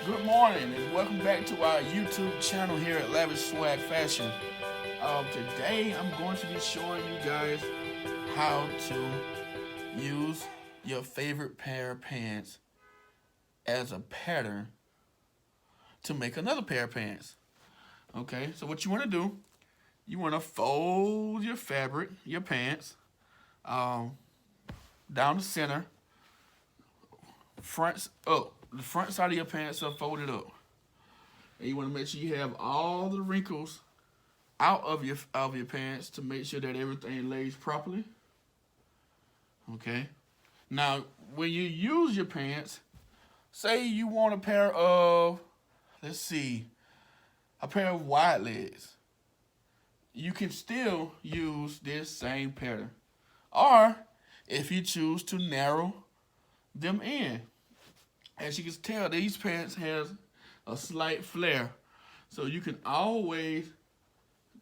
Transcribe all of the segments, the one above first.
Good morning and welcome back to our YouTube channel here at Lavish Swag Fashion. Today I'm going to be showing you guys how to use your favorite pair of pants as a pattern to make another pair of pants. Okay, so what you want to do, you want to fold your fabric, your pants, down the center, front up. The front side of your pants are folded up. And you want to make sure you have all the wrinkles out of your pants to make sure that everything lays properly. Okay. Now, when you use your pants, say you want a pair of, a pair of wide legs. You can still use this same pattern. Or, if you choose to narrow them in. As you can tell, these pants have a slight flare. So you can always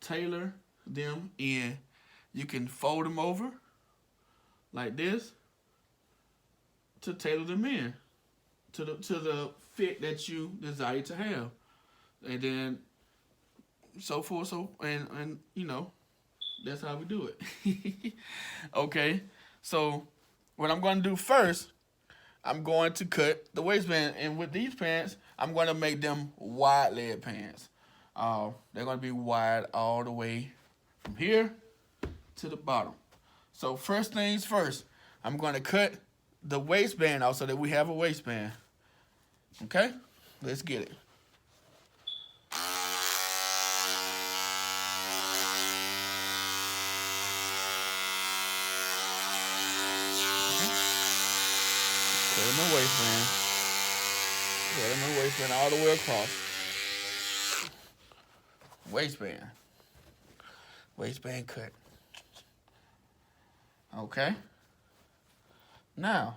tailor them in. You can fold them over like this to tailor them in to the fit that you desire to have. And then so forth, and you know, that's how we do it. Okay, so what I'm going to do first, I'm going to cut the waistband, and with these pants, I'm going to make them wide leg pants. They're going to be wide all the way from here to the bottom. So first things first, I'm going to cut the waistband out so that we have a waistband. Okay, let's get it. Cut my waistband. Cut my waistband all the way across. Waistband. Waistband cut. Okay. Now,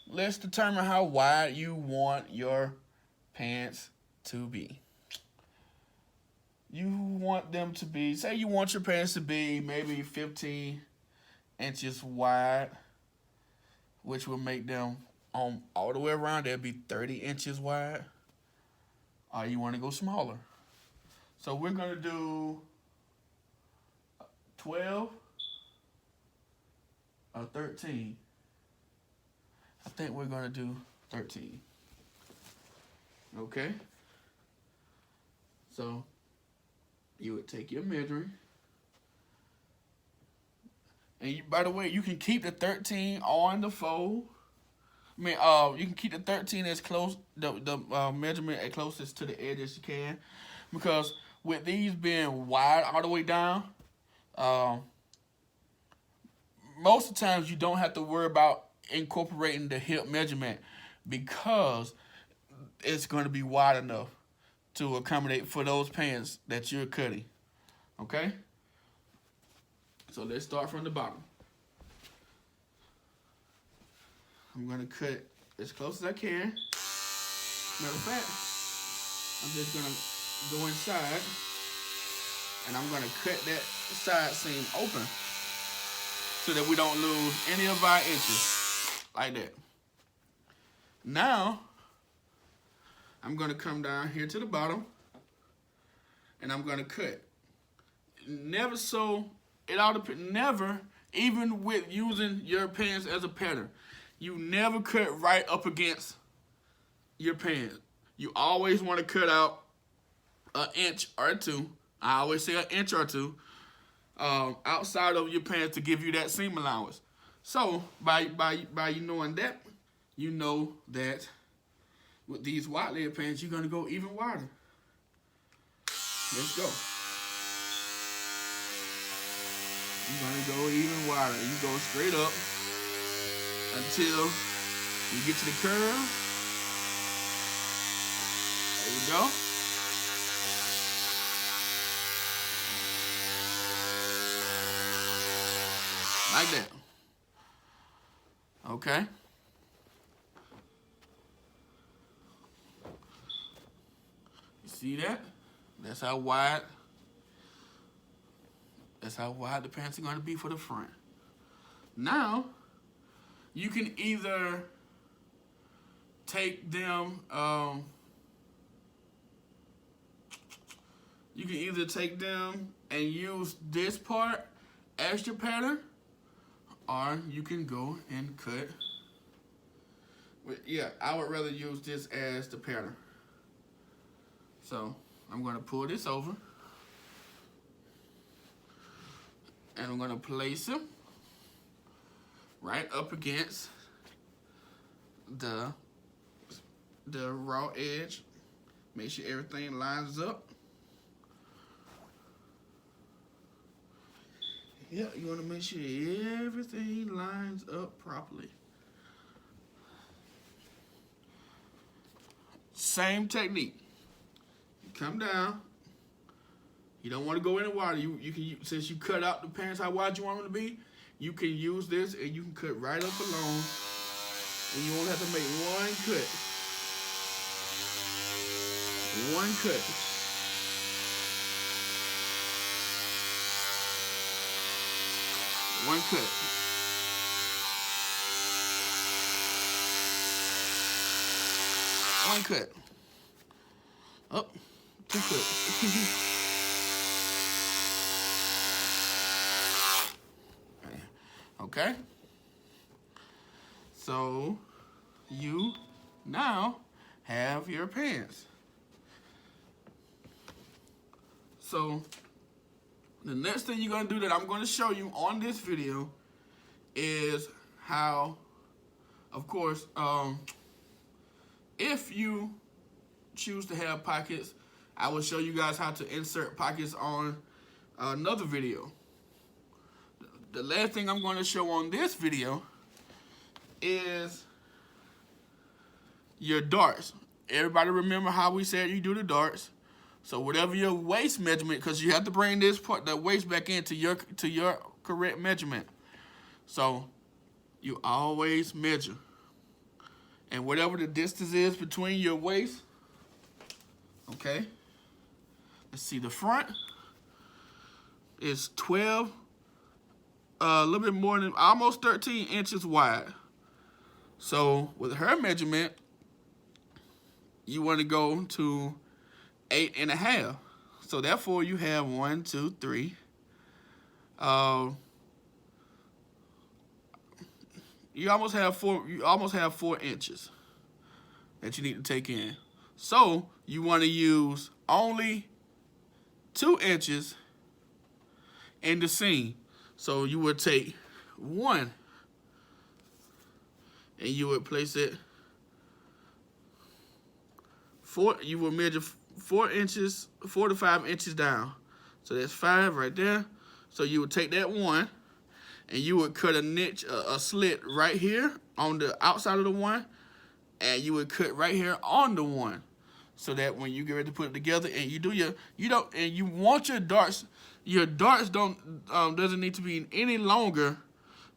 let's determine how wide you want your pants to be. You want them to be, say you want your pants to be maybe 15 inches wide, which will make them all the way around, they'll be 30 inches wide. Or you want to go smaller. So we're going to do 12 or 13. I think we're going to do 13. Okay? So you would take your measuring. And you, by the way, you can keep the 13 on the fold. I mean, you can keep the 13 as close, the measurement as closest to the edge as you can. Because with these being wide all the way down, most of the times you don't have to worry about incorporating the hip measurement because it's going to be wide enough to accommodate for those pants that you're cutting. Okay? So let's start from the bottom. I'm going to cut as close as I can. Matter of fact, I'm just going to go inside and I'm going to cut that side seam open so that we don't lose any of our inches, like that. Now, I'm going to come down here to the bottom and I'm going to cut. Never so, it ought to never, even with using your pants as a pattern, you never cut right up against your pants. You always want to cut out an inch or two. I always say an inch or two outside of your pants to give you that seam allowance. So by you knowing that, you know that with these wide leg pants, you're gonna go even wider. Let's go. You're gonna go even wider. You go straight up until you get to the curve. There you go. Like that. Okay. You see that? That's how wide the pants are going to be for the front. Now, you can either take them, you can either take them and use this part as your pattern, or you can go and cut. Yeah, I would rather use this as the pattern. So I'm going to pull this over, and I'm going to place them right up against the raw edge. Make sure everything lines up. Yeah, you want to make sure everything lines up properly. Same technique. You come down. You don't want to go any wider. You can, since you cut out the pants how wide you want them to be, you can use this and you can cut right up along, and you only have to make one cut. One cut. One cut. One cut. Oh, two cuts. Okay. So you now have your pants. So the next thing you're going to do that I'm going to show you on this video is how, of course, if you choose to have pockets, I will show you guys how to insert pockets on another video. The last thing I'm going to show on this video is your darts. Everybody remember how we said you do the darts. So whatever your waist measurement, because you have to bring this part, the waist back into your correct measurement. So you always measure. And whatever the distance is between your waist, okay? Let's see, the front is 12, a little bit more than, almost 13 inches wide. So with her measurement, you want to go to 8.5. So therefore you have 1, 2, 3. You almost have 4 inches that you need to take in. So you want to use only 2 inches in the seam. So you would take 1 and you would place it 4. You will measure 4 inches, 4 to 5 inches down. So that's 5 right there. So you would take that 1 and you would cut a niche, a slit right here on the outside of the 1, and you would cut right here on the 1, so that when you get ready to put it together and you do you want your darts doesn't need to be any longer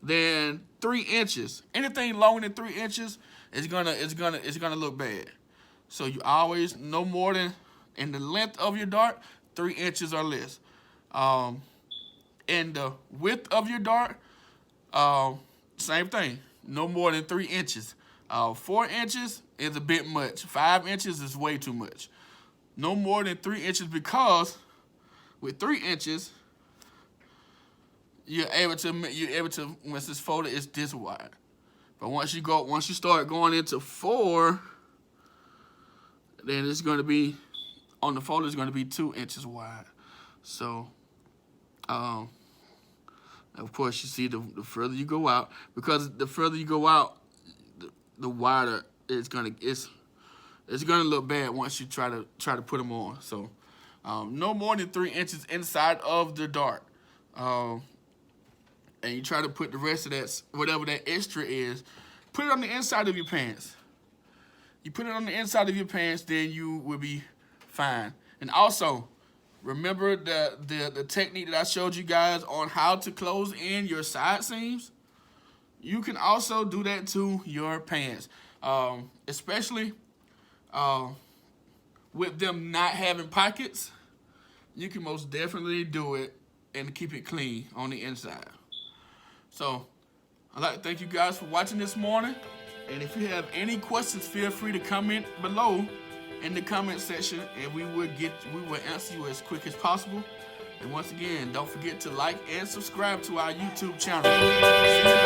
than 3 inches. Anything longer than 3 inches is gonna look bad. So you always no more than, in the length of your dart, 3 inches or less. And the width of your dart, same thing, no more than 3 inches. 4 inches is a bit much. 5 inches is way too much. No more than 3 inches, because with 3 inches, you're able to once it's folded, it's this wide. But once you start going into 4, then it's going to be, on the folder, it's going to be 2 inches wide. So, of course, you see the further you go out, because the further you go out, the wider it's gonna look bad once you try to put them on. So, no more than 3 inches inside of the dart, and you try to put the rest of that, whatever that extra is, put it on the inside of your pants. You put it on the inside of your pants, then you will be fine. And also, remember the technique that I showed you guys on how to close in your side seams? You can also do that to your pants, especially with them not having pockets. You can most definitely do it and keep it clean on the inside. So I'd like to thank you guys for watching this morning. And if you have any questions, feel free to comment below in the comment section, and we will answer you as quick as possible. And once again, don't forget to like and subscribe to our YouTube channel. See you